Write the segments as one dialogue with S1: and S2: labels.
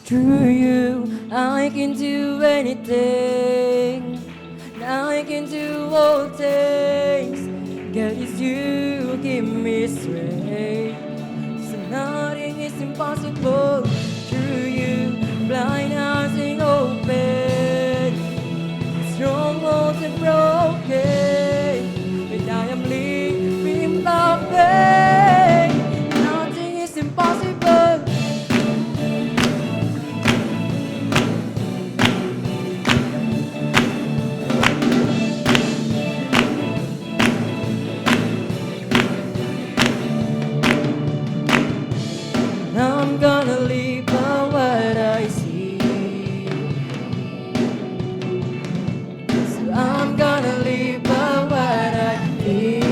S1: Through you, I can do anything. I can do all things. God, it's you who give me strength. So nothing is impossible. Through you, blind eyes are open. Strongholds are broken. And I am living by faith. Nothing is impossible. I'm gonna live by what I see. So I'm gonna live by what I feel.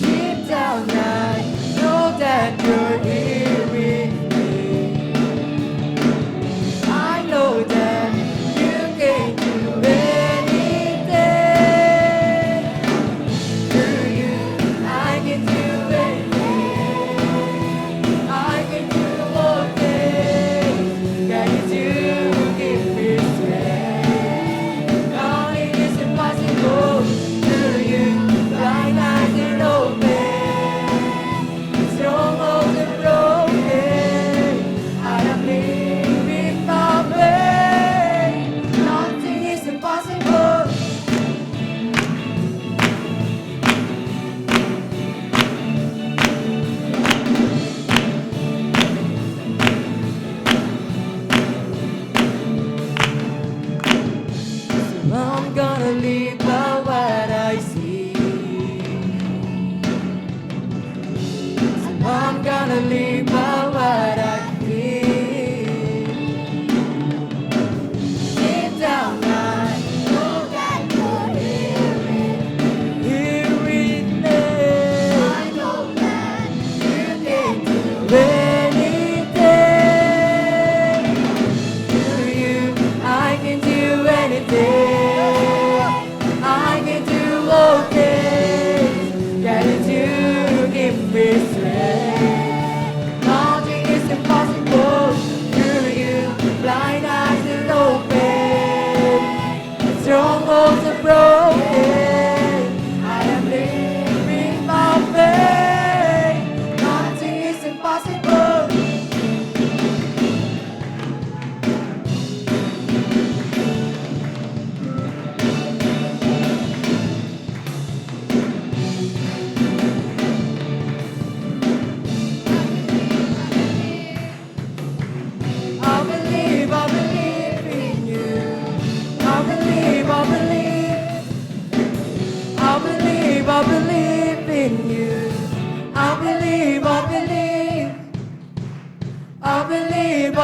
S1: Deep down I know that you're here with me. I know that you can do anything. Through you, I can do anything. I can do all things. God, it's you who give me strength. Nothing is impossible. Through you, blind eyes are open. Strongholds are broken. I am living by faith. Nothing is impossible. I'm gonna live by what I see. So I'm gonna live by what I feel. Deep down I know that you're here with me. I know that you can do anything. Through you, I can do anything. I can do all things. God, it's you who give me strength. Nothing is impossible. Through you, blind eyes are open. Strongholds are broken. I am living by faith. Nothing is impossible. I believe in you. I believe in you. I believe in you. I believe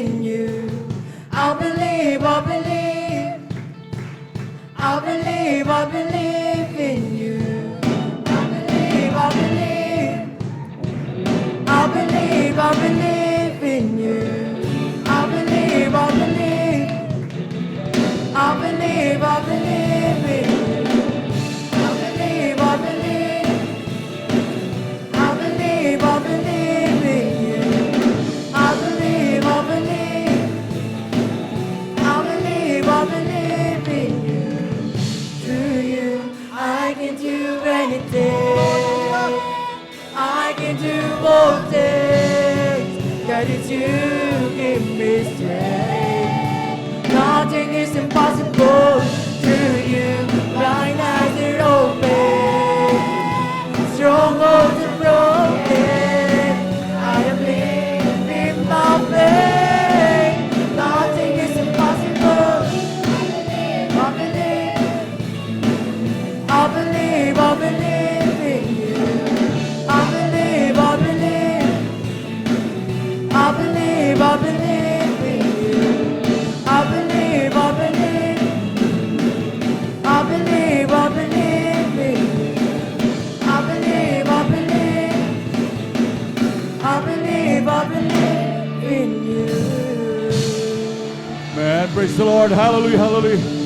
S1: in you. I believe in you. I believe in you. I can do anything. I can do all things. God, it's you who give me strength. Nothing is impossible through you. Blind eyes are open. Strongholds are broken. I am living by faith. Nothing is impossible. I believe in you. I believe in you. I believe in you. I believe in you. I believe in you.
S2: Man, praise the Lord. Hallelujah, hallelujah.